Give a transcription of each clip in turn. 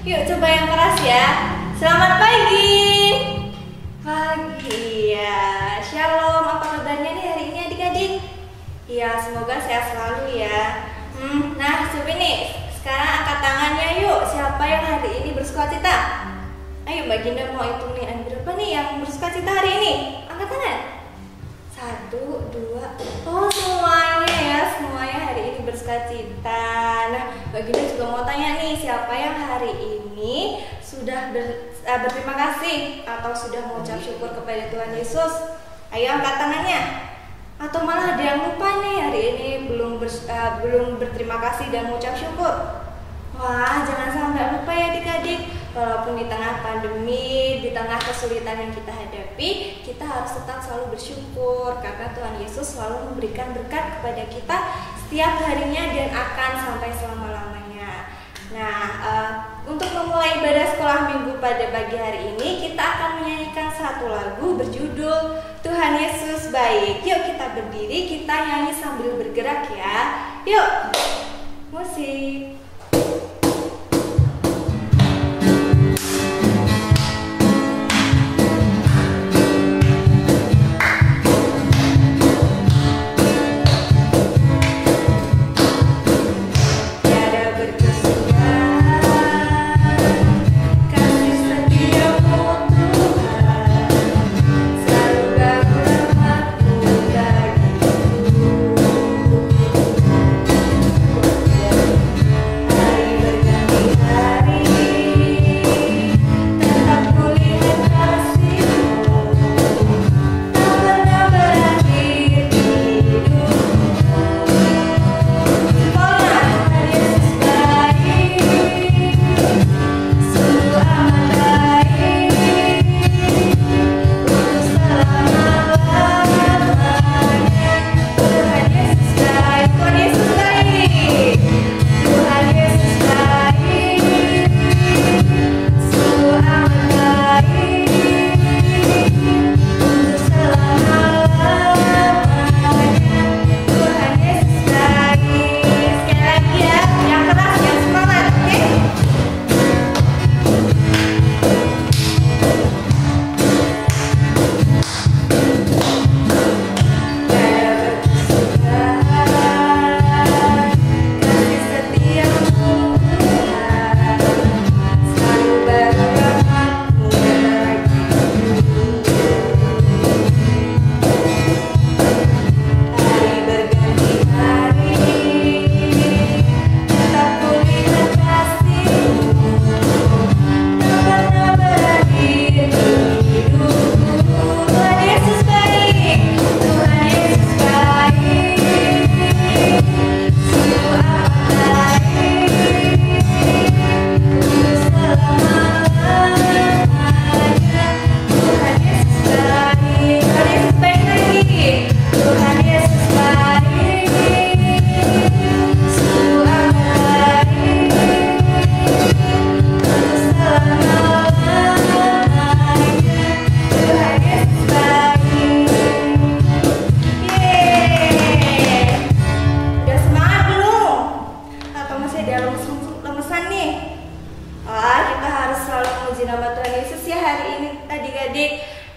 Yuk coba yang keras ya. Selamat pagi. Pagi ya. Shalom, apa kabarnya nih hari ini adik-adik? Ya, semoga sehat selalu ya. Nah, coba nih. Sekarang angkat tangannya yuk. Siapa yang hari ini bersukacita? Ayo Mbak Ginda mau hitung nih, ada berapa nih yang bersukacita hari ini? Angkat tangan. 1, 2. Oh, semuanya ya, semuanya hari ini bersukacita. Nah, Mbak Ginda juga mau tanya nih, siapa yang hari ini sudah berterima kasih atau sudah mengucap syukur kepada Tuhan Yesus? Ayo angkat tangannya. Atau malah ada yang lupa nih hari ini belum berterima kasih dan mengucap syukur. Wah, jangan sampai lupa ya adik-adik. Walaupun di tengah pandemi, di tengah kesulitan yang kita hadapi, kita harus tetap selalu bersyukur karena Tuhan Yesus selalu memberikan berkat kepada kita setiap harinya dan akan sampai selama-lamanya. Nah, untuk memulai ibadah sekolah minggu pada pagi hari ini, kita akan menyanyikan satu lagu berjudul Tuhan Yesus Baik. Yuk kita berdiri, kita nyanyi sambil bergerak ya. Yuk, musik.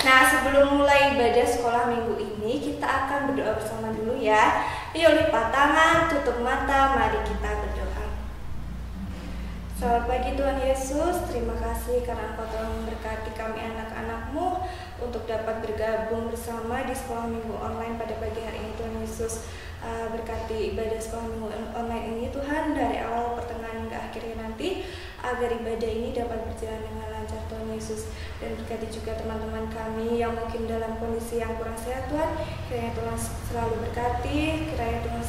Nah, sebelum mulai ibadah sekolah minggu ini, kita akan berdoa bersama dulu ya. Yuk lipat tangan, tutup mata, mari kita berdoa. Selamat pagi Tuhan Yesus, terima kasih karena Engkau telah memberkati kami anak-anak-Mu untuk dapat bergabung bersama di sekolah minggu online pada pagi hari ini. Tuhan Yesus, berkati ibadah sekolah minggu online ini Tuhan, dari awal, pertengahan hingga akhirnya nanti, agar ibadah ini dapat berjalan dengan lancar Tuhan Yesus. Dan berkati juga teman-teman kami yang mungkin dalam kondisi yang kurang sehat Tuhan, kiranya Tuhan selalu berkati, kiranya Tuhan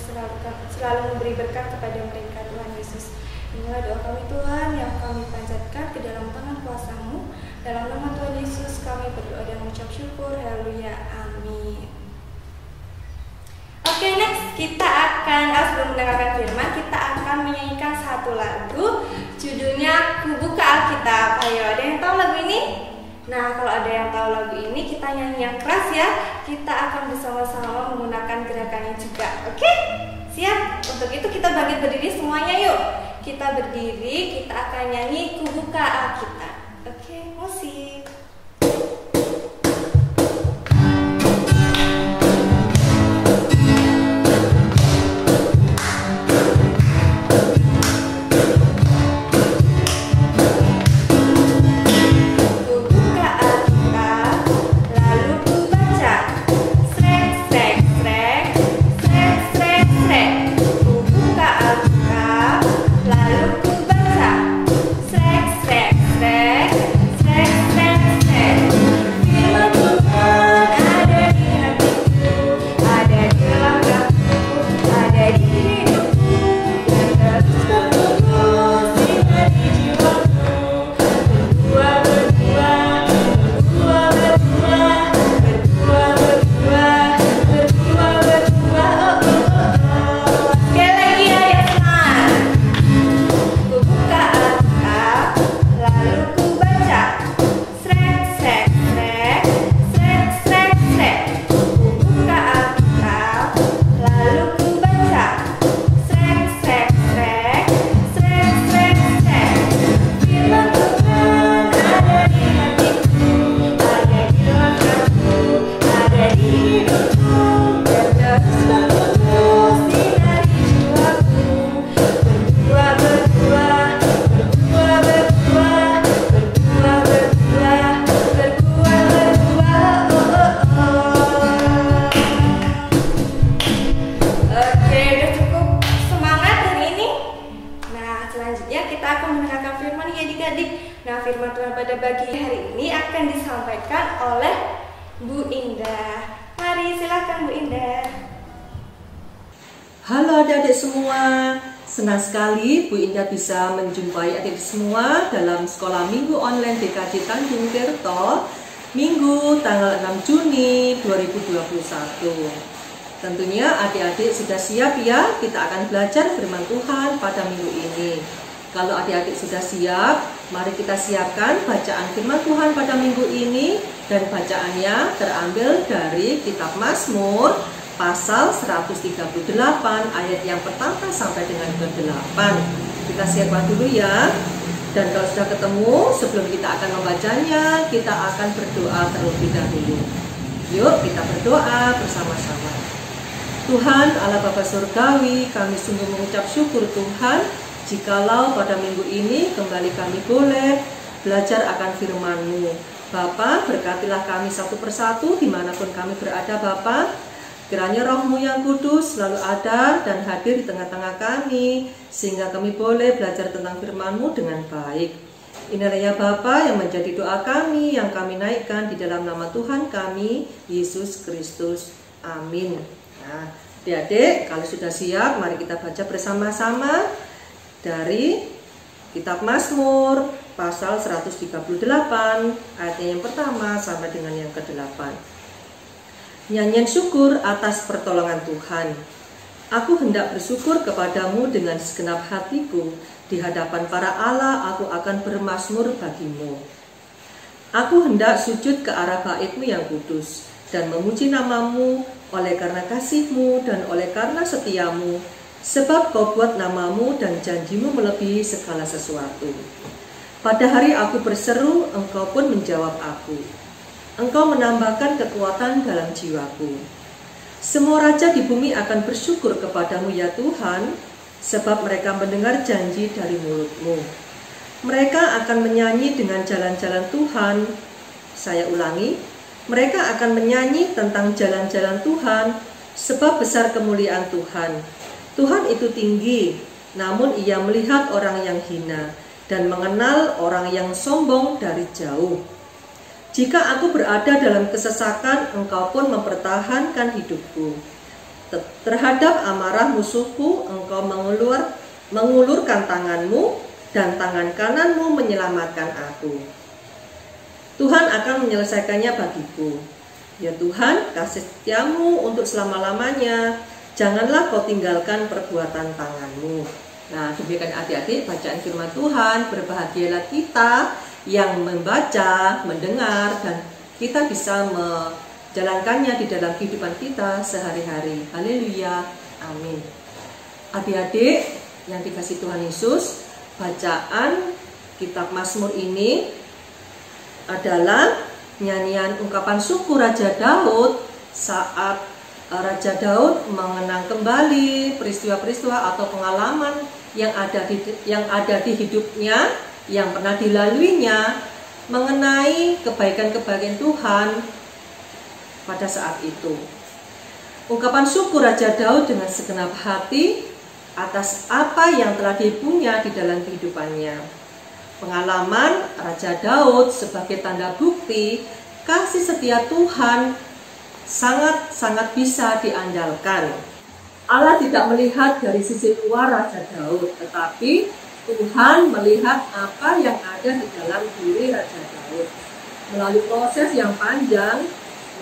selalu memberi berkat kepada mereka Tuhan Yesus. Inilah doa kami Tuhan yang kami panjatkan ke dalam tangan kuasa-Mu. Dalam nama Tuhan Yesus kami berdoa dan mengucap syukur. Haleluya, amin. Oke, next kita akan, sebelum mendengarkan firman, kita akan menyanyikan satu lagu, judulnya Ku Buka Alkitab. Ayo, ada yang tahu lagu ini? Nah, kalau ada yang tahu lagu ini, kita nyanyi yang keras ya. Kita akan bersama-sama menggunakan gerakannya juga. Oke? Siap? Untuk itu kita bangkit berdiri semuanya yuk. kita berdiri, kita akan nyanyi Ku Buka Alkitab. Oke, musik. Nah, firman Tuhan pada pagi hari ini akan disampaikan oleh Bu Indah. Mari silakan Bu Indah. Halo adik-adik semua, senang sekali Bu Indah bisa menjumpai adik semua dalam sekolah minggu online DKJ Tanjung Tirto Minggu tanggal 6 Juni 2021. Tentunya adik-adik sudah siap ya, kita akan belajar firman Tuhan pada minggu ini. Kalau adik-adik sudah siap, mari kita siapkan bacaan firman Tuhan pada minggu ini. Dan bacaannya terambil dari kitab Mazmur pasal 138 ayat yang pertama sampai dengan ke-8. Kita siapkan dulu ya. Dan kalau sudah ketemu, sebelum kita akan membacanya, kita akan berdoa terlebih dahulu. Yuk kita berdoa bersama-sama. Tuhan Allah Bapa Surgawi, kami sungguh mengucap syukur Tuhan, jikalau pada minggu ini kembali kami boleh belajar akan firman-Mu. Bapa, berkatilah kami satu persatu dimanapun kami berada Bapa. Kiranya Roh-Mu yang kudus selalu ada dan hadir di tengah-tengah kami, sehingga kami boleh belajar tentang firman-Mu dengan baik. Inilah ya Bapa yang menjadi doa kami, yang kami naikkan di dalam nama Tuhan kami, Yesus Kristus. Amin. Nah, adik-adik, kalau sudah siap, mari kita baca bersama-sama dari kitab Mazmur pasal 138 ayatnya yang pertama sampai dengan yang ke-8. Nyanyian syukur atas pertolongan Tuhan. Aku hendak bersyukur kepadamu dengan segenap hatiku, di hadapan para Allah aku akan bermazmur bagimu. Aku hendak sujud ke arah bait-Mu yang kudus dan memuji nama-Mu oleh karena kasih-Mu dan oleh karena setia-Mu, sebab Kau buat nama-Mu dan janji-Mu melebihi segala sesuatu. Pada hari aku berseru, Engkau pun menjawab aku. Engkau menambahkan kekuatan dalam jiwaku. Semua raja di bumi akan bersyukur kepadamu ya Tuhan, sebab mereka mendengar janji dari mulut-Mu. Mereka akan menyanyi dengan jalan-jalan Tuhan. Saya ulangi, mereka akan menyanyi tentang jalan-jalan Tuhan, sebab besar kemuliaan Tuhan. Tuhan itu tinggi, namun Ia melihat orang yang hina dan mengenal orang yang sombong dari jauh. Jika aku berada dalam kesesakan, Engkau pun mempertahankan hidupku. Terhadap amarah musuhku, Engkau mengulurkan tangan-Mu, dan tangan kanan-Mu menyelamatkan aku. Tuhan akan menyelesaikannya bagiku. Ya Tuhan, kasih setia-Mu untuk selama-lamanya. Janganlah Kau tinggalkan perbuatan tangan-Mu. Nah, demikian adik-adik bacaan firman Tuhan. Berbahagialah kita yang membaca, mendengar, dan kita bisa menjalankannya di dalam kehidupan kita sehari-hari. Haleluya, amin. Adik-adik, yang dikasih Tuhan Yesus, bacaan kitab Mazmur ini adalah nyanyian ungkapan syukur Raja Daud saat Raja Daud mengenang kembali peristiwa-peristiwa atau pengalaman yang ada di hidupnya, yang pernah dilaluinya, mengenai kebaikan-kebaikan Tuhan pada saat itu. Ungkapan syukur Raja Daud dengan segenap hati atas apa yang telah dipunya di dalam kehidupannya. Pengalaman Raja Daud sebagai tanda bukti kasih setia Tuhan sangat-sangat bisa diandalkan. Allah tidak melihat dari sisi luar Raja Daud, tetapi Tuhan melihat apa yang ada di dalam diri Raja Daud. Melalui proses yang panjang,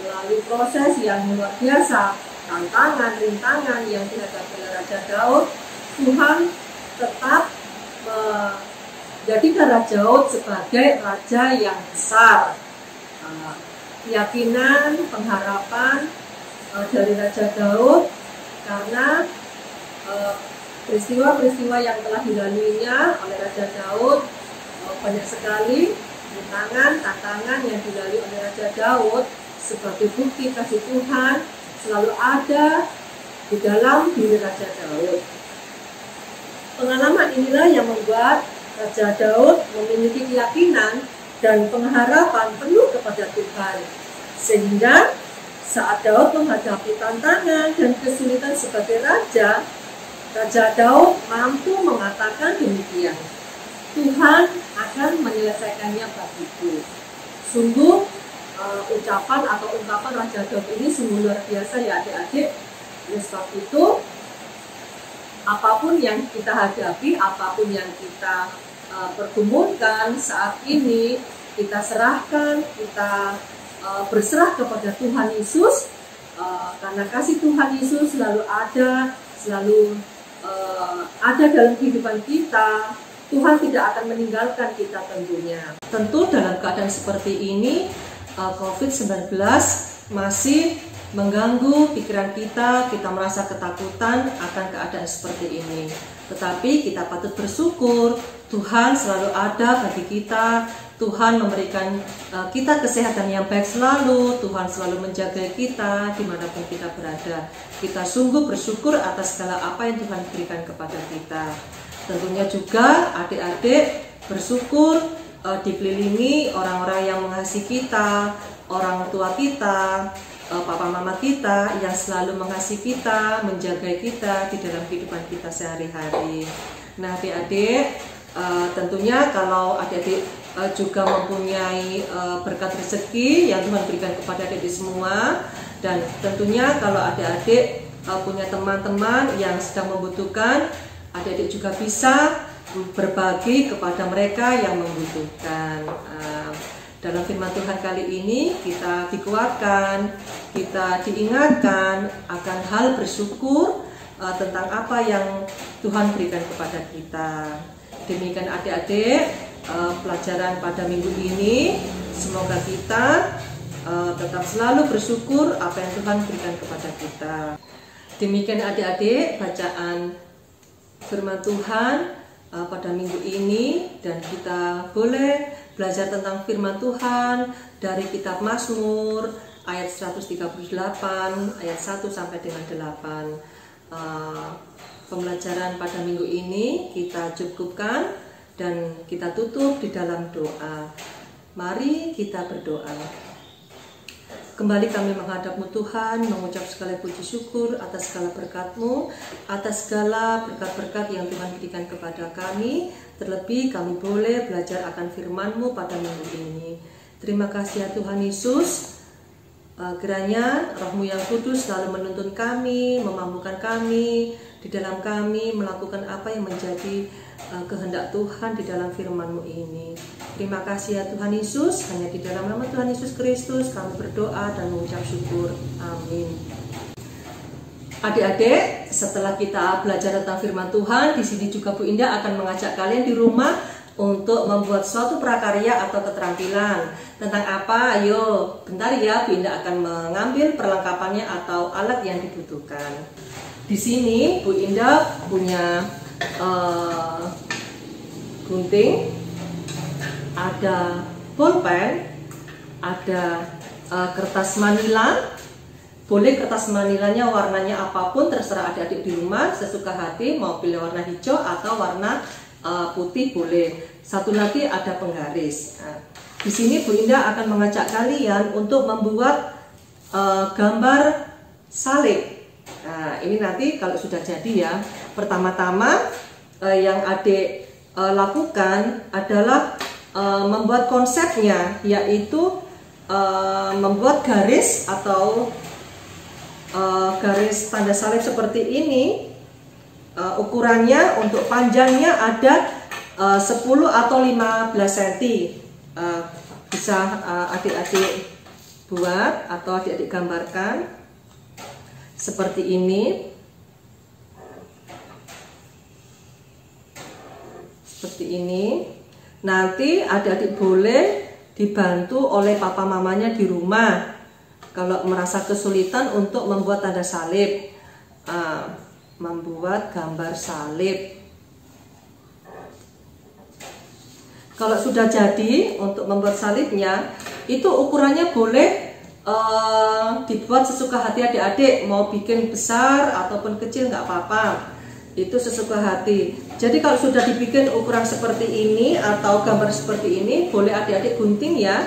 melalui proses yang luar biasa, tantangan, rintangan yang dihadapi oleh Raja Daud, Tuhan tetap menjadikan Raja Daud sebagai raja yang besar. Keyakinan, pengharapan dari Raja Daud karena peristiwa-peristiwa yang telah dilaluinya oleh Raja Daud, banyak sekali rintangan, tantangan yang dilalui oleh Raja Daud sebagai bukti kasih Tuhan selalu ada di dalam diri Raja Daud. Pengalaman inilah yang membuat Raja Daud memiliki keyakinan dan pengharapan penuh kepada Tuhan, sehingga saat Daud menghadapi tantangan dan kesulitan sebagai raja, Raja Daud mampu mengatakan demikian, Tuhan akan menyelesaikannya bagiku. Sungguh ucapan atau ungkapan Raja Daud ini sungguh luar biasa ya adik-adik. Oleh sebab itu, apapun yang kita hadapi, apapun yang kita pergumulkan saat ini, kita serahkan, kita berserah kepada Tuhan Yesus, karena kasih Tuhan Yesus selalu ada dalam kehidupan kita. Tuhan tidak akan meninggalkan kita tentunya. Tentu dalam keadaan seperti ini, COVID-19 masih mengganggu pikiran kita merasa ketakutan akan keadaan seperti ini. Tetapi kita patut bersyukur, Tuhan selalu ada bagi kita, Tuhan memberikan kita kesehatan yang baik selalu, Tuhan selalu menjaga kita dimanapun kita berada. Kita sungguh bersyukur atas segala apa yang Tuhan berikan kepada kita. Tentunya juga adik-adik bersyukur dikelilingi orang-orang yang mengasihi kita, orang tua kita, papa mama kita yang selalu mengasihi kita, menjaga kita di dalam kehidupan kita sehari-hari. Nah adik-adik, tentunya kalau adik-adik juga mempunyai berkat rezeki yang Tuhan berikan kepada adik-adik semua, dan tentunya kalau adik-adik punya teman-teman yang sedang membutuhkan, adik-adik juga bisa berbagi kepada mereka yang membutuhkan. Dalam firman Tuhan kali ini kita dikuatkan, kita diingatkan akan hal bersyukur tentang apa yang Tuhan berikan kepada kita. Demikian adik-adik pelajaran pada minggu ini. Semoga kita tetap selalu bersyukur apa yang Tuhan berikan kepada kita. Demikian adik-adik bacaan firman Tuhan pada minggu ini, dan kita boleh belajar tentang firman Tuhan dari kitab Mazmur ayat 138 ayat 1 sampai dengan 8. Pembelajaran pada minggu ini kita cukupkan dan kita tutup di dalam doa. Mari kita berdoa. Kembali kami menghadap-Mu Tuhan, mengucap segala puji syukur atas segala berkat-Mu, atas segala berkat-berkat yang Tuhan berikan kepada kami. Terlebih kami boleh belajar akan firman-Mu pada minggu ini. Terima kasih ya Tuhan Yesus. Kiranya Roh-Mu yang kudus selalu menuntun kami, memampukan kami, di dalam kami melakukan apa yang menjadi kehendak Tuhan di dalam firman-Mu ini. Terima kasih ya Tuhan Yesus, hanya di dalam nama Tuhan Yesus Kristus kami berdoa dan mengucap syukur. Amin. Adik-adik, setelah kita belajar tentang firman Tuhan, di sini juga Bu Indah akan mengajak kalian di rumah untuk membuat suatu prakarya atau keterampilan. Tentang apa? Ayo, bentar ya, Bu Indah akan mengambil perlengkapannya atau alat yang dibutuhkan. Di sini Bu Indah punya gunting, ada bolpen, ada kertas manila. Boleh kertas manilanya warnanya apapun, terserah adik-adik di rumah, sesuka hati, mau pilih warna hijau atau warna putih boleh. Satu lagi ada penggaris. Nah, di sini Bu Indah akan mengajak kalian untuk membuat gambar salib. Nah, ini nanti kalau sudah jadi ya. Pertama-tama yang adik lakukan adalah membuat konsepnya, yaitu membuat garis atau garis tanda salib seperti ini. Ukurannya untuk panjangnya ada 10 atau 15 cm. Bisa adik-adik buat atau adik-adik gambarkan seperti ini. Seperti ini. Nanti adik-adik boleh dibantu oleh papa mamanya di rumah kalau merasa kesulitan untuk membuat tanda salib, membuat gambar salib. Kalau sudah jadi untuk membuat salibnya, itu ukurannya boleh dibuat sesuka hati adik-adik, mau bikin besar ataupun kecil nggak apa-apa, itu sesuka hati. Jadi kalau sudah dibikin ukuran seperti ini atau gambar seperti ini, boleh adik-adik gunting ya.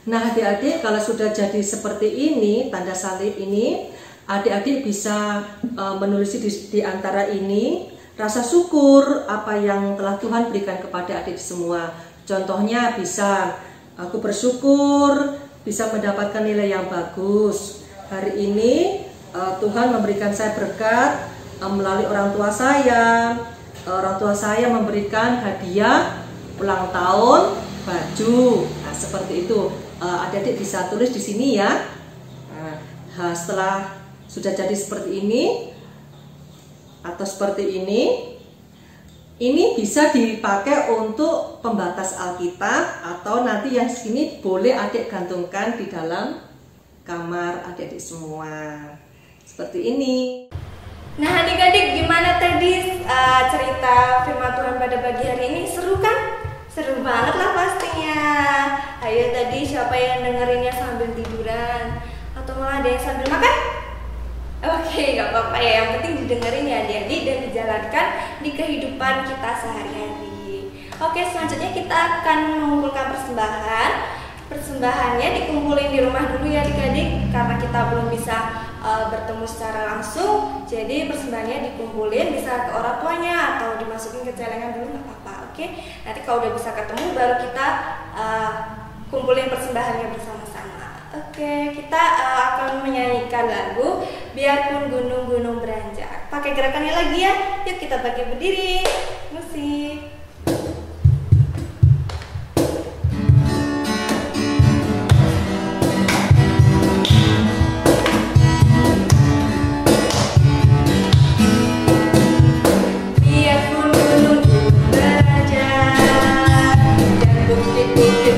Nah adik-adik, kalau sudah jadi seperti ini, tanda salib ini, adik-adik bisa menulis di antara ini rasa syukur apa yang telah Tuhan berikan kepada adik semua. Contohnya bisa, aku bersyukur bisa mendapatkan nilai yang bagus. Hari ini Tuhan memberikan saya berkat melalui orang tua saya. Orang tua saya memberikan hadiah ulang tahun baju. Nah, seperti itu. Adik-adik bisa tulis di sini ya. Nah, setelah sudah jadi seperti ini atau seperti ini bisa dipakai untuk pembatas Alkitab, atau nanti yang sini boleh adik gantungkan di dalam kamar adik-adik semua seperti ini. Nah adik-adik, gimana tadi cerita firman Tuhan pada pagi hari ini? Seru kan? Seru banget lah pastinya. Ayo tadi siapa yang dengerinnya sambil tiduran atau malah ada yang sambil makan? Oke, gak apa-apa ya, yang penting didengerin ya adik-adik dan dijalankan di kehidupan kita sehari-hari. Oke, selanjutnya kita akan mengumpulkan persembahan. Persembahannya dikumpulin di rumah dulu ya adik-adik, karena kita belum bisa bertemu secara langsung. Jadi persembahannya dikumpulin, bisa ke orang tuanya atau dimasukin ke celengan dulu, gak apa-apa. Oke, nanti kalau udah bisa ketemu baru kita kumpulin persembahannya bersama-sama. Oke, kita akan menyanyikan lagu Biarpun Gunung-Gunung Beranjak. Pakai gerakannya lagi ya. Yuk kita bagi berdiri. Musik. Biarpun gunung-gunung beranjak dan bukit-bukit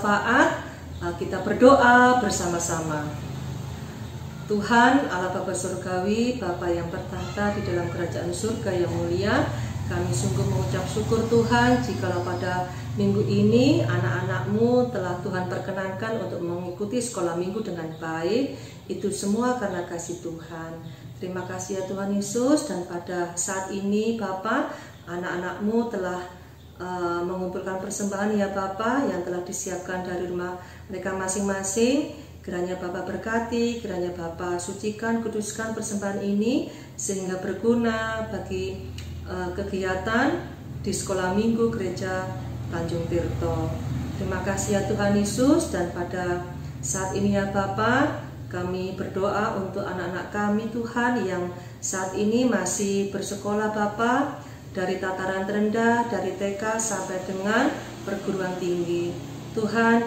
syafaat. Kita berdoa bersama-sama. Tuhan Allah Bapa Surgawi, Bapa yang bertahta di dalam kerajaan surga yang mulia, kami sungguh mengucap syukur Tuhan jikalau pada minggu ini anak-anak-Mu telah Tuhan perkenankan untuk mengikuti sekolah minggu dengan baik. Itu semua karena kasih Tuhan. Terima kasih ya Tuhan Yesus. Dan pada saat ini Bapa, anak-anak-Mu telah mengumpulkan persembahan ya Bapa yang telah disiapkan dari rumah mereka masing-masing. Kiranya Bapa berkati, kiranya Bapa sucikan, kuduskan persembahan ini sehingga berguna bagi kegiatan di sekolah minggu gereja Tanjung Tirto. Terima kasih ya Tuhan Yesus. Dan pada saat ini ya Bapa, kami berdoa untuk anak-anak kami Tuhan yang saat ini masih bersekolah Bapa, dari tataran terendah, dari TK sampai dengan perguruan tinggi. Tuhan,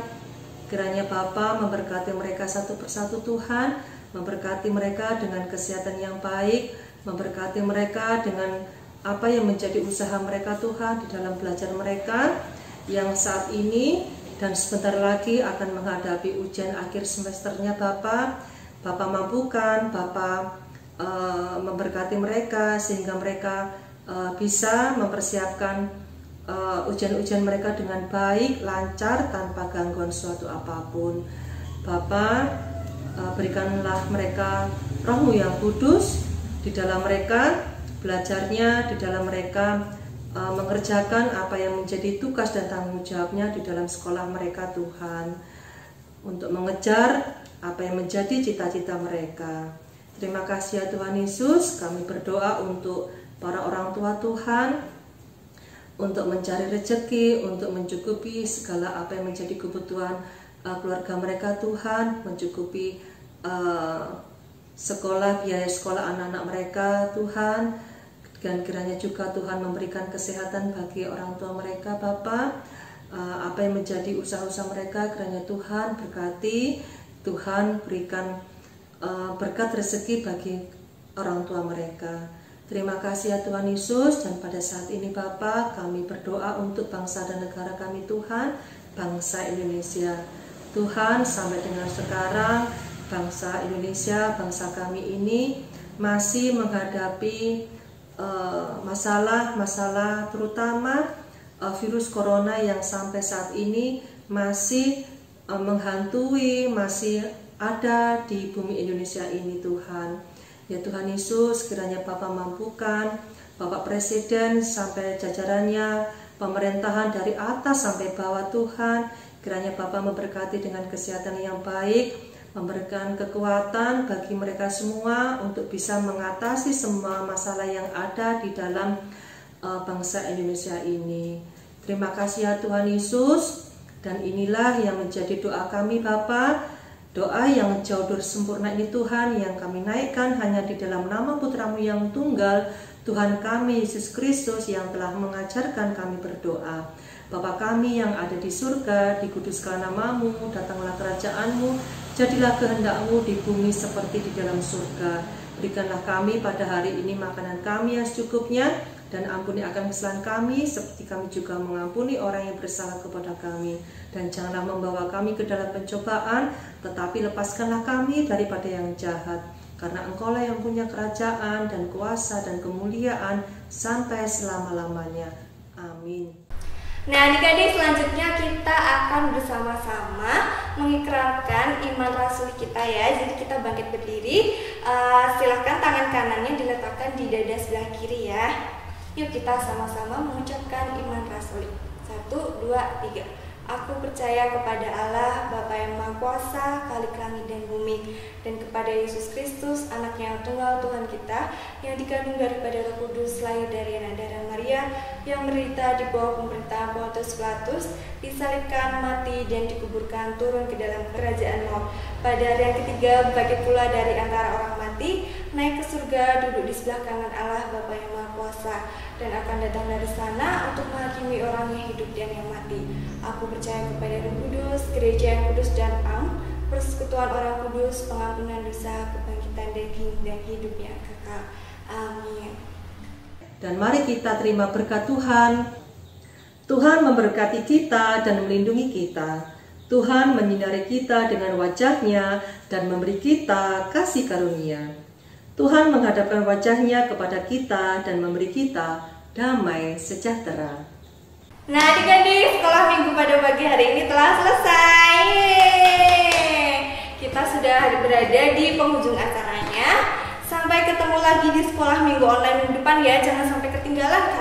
kiranya Bapa memberkati mereka satu persatu Tuhan, memberkati mereka dengan kesehatan yang baik, memberkati mereka dengan apa yang menjadi usaha mereka Tuhan di dalam belajar mereka yang saat ini dan sebentar lagi akan menghadapi ujian akhir semesternya Bapa. Bapa mampukan, Bapa memberkati mereka sehingga mereka bisa mempersiapkan ujian-ujian mereka dengan baik, lancar, tanpa gangguan suatu apapun. Bapa, berikanlah mereka Roh-Mu yang kudus di dalam mereka, belajarnya di dalam mereka, mengerjakan apa yang menjadi tugas dan tanggung jawabnya di dalam sekolah mereka Tuhan, untuk mengejar apa yang menjadi cita-cita mereka. Terima kasih ya Tuhan Yesus. Kami berdoa untuk para orang tua Tuhan, untuk mencari rezeki, untuk mencukupi segala apa yang menjadi kebutuhan keluarga mereka Tuhan, mencukupi sekolah, biaya sekolah anak-anak mereka Tuhan, dan kiranya juga Tuhan memberikan kesehatan bagi orang tua mereka Bapa. Apa yang menjadi usaha-usaha mereka kiranya Tuhan berkati, Tuhan berikan berkat rezeki bagi orang tua mereka. Terima kasih ya Tuhan Yesus. Dan pada saat ini Bapa, kami berdoa untuk bangsa dan negara kami Tuhan, bangsa Indonesia. Tuhan, sampai dengan sekarang bangsa Indonesia, bangsa kami ini masih menghadapi masalah-masalah terutama virus corona yang sampai saat ini masih menghantui, masih ada di bumi Indonesia ini Tuhan. Ya Tuhan Yesus, kiranya Bapa mampukan Bapak Presiden sampai jajarannya, pemerintahan dari atas sampai bawah Tuhan, kiranya Bapa memberkati dengan kesehatan yang baik, memberikan kekuatan bagi mereka semua untuk bisa mengatasi semua masalah yang ada di dalam bangsa Indonesia ini. Terima kasih ya Tuhan Yesus. Dan inilah yang menjadi doa kami Bapa. Doa yang jauh dari sempurna ini Tuhan, yang kami naikkan hanya di dalam nama Putra-Mu yang tunggal, Tuhan kami Yesus Kristus, yang telah mengajarkan kami berdoa. Bapa kami yang ada di surga, dikuduskan nama-Mu, datanglah kerajaan-Mu, jadilah kehendak-Mu di bumi seperti di dalam surga. Berikanlah kami pada hari ini makanan kami yang secukupnya, dan ampuni akan kesalahan kami seperti kami juga mengampuni orang yang bersalah kepada kami. Dan janganlah membawa kami ke dalam pencobaan, tetapi lepaskanlah kami daripada yang jahat. Karena Engkaulah yang punya kerajaan dan kuasa dan kemuliaan sampai selama-lamanya. Amin. Nah adik-adik, selanjutnya kita akan bersama-sama mengikrarkan iman rasuli kita ya. Jadi kita bangkit berdiri, silahkan tangan kanannya diletakkan di dada sebelah kiri ya. Yuk kita sama-sama mengucapkan iman rasuli. 1, 2, 3. Aku percaya kepada Allah, Bapa yang Maha Kuasa, Khalik langit dan bumi, dan kepada Yesus Kristus, Anaknya yang tunggal Tuhan kita, yang dikandung daripada Roh Kudus, lahir dari anak darah Maria, yang menderita di bawah pemerintahan Pontius Pilatus, disalibkan, mati, dan dikuburkan, turun ke dalam kerajaan maut. Pada hari yang ketiga, bangkit pula dari antara orang mati, naik ke surga, duduk di sebelah kanan Allah, Bapa yang Maha Kuasa, dan akan datang dari sana untuk menghakimi orang yang hidup dan yang mati. Aku percaya kepada Roh Kudus, gereja yang kudus dan am, persekutuan orang kudus, pengampunan dosa, kebangkitan daging, dan hidup yang kekal. Amin. Dan mari kita terima berkat Tuhan. Tuhan memberkati kita dan melindungi kita. Tuhan menyinari kita dengan wajah-Nya dan memberi kita kasih karunia. Tuhan menghadapkan wajah-Nya kepada kita dan memberi kita damai sejahtera. Nah, adik-adik, sekolah minggu pada pagi hari ini telah selesai. Kita sudah berada di penghujung acaranya. Sampai ketemu lagi di sekolah minggu online minggu depan ya. Jangan sampai ketinggalan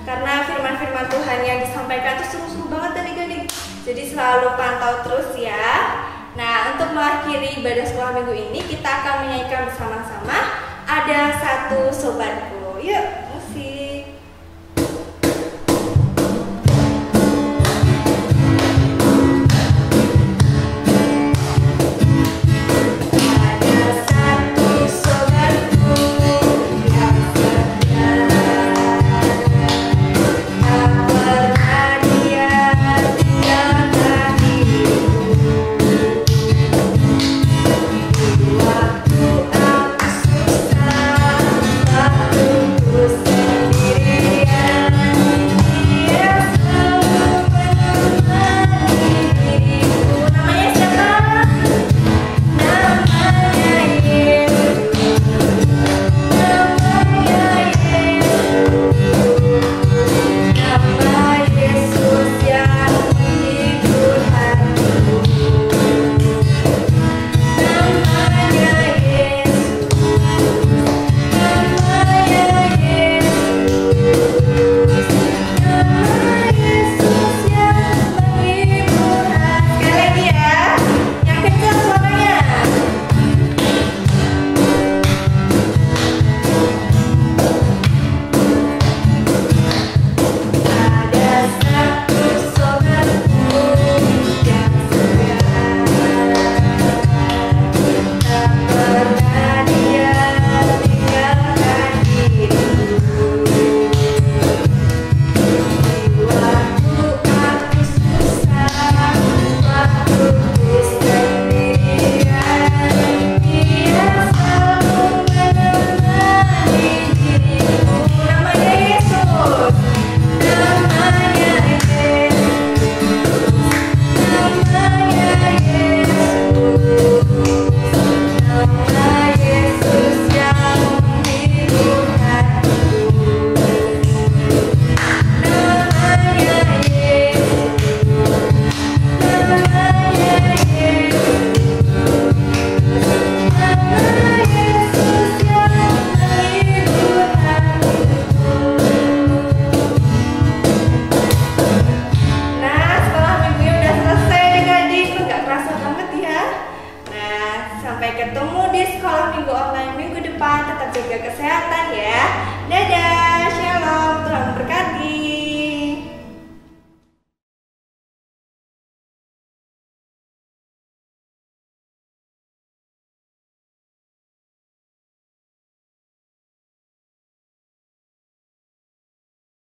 karena firman-firman Tuhan yang disampaikan itu seru-seru banget adik-adik. Jadi selalu pantau terus ya. Nah, untuk mengakhiri ibadah sekolah minggu ini kita akan menyanyikan bersama-sama Ada Satu Sobatku. Yuk, musik. Sampai ketemu di sekolah minggu online minggu depan. Tetap jaga kesehatan ya. Dadah.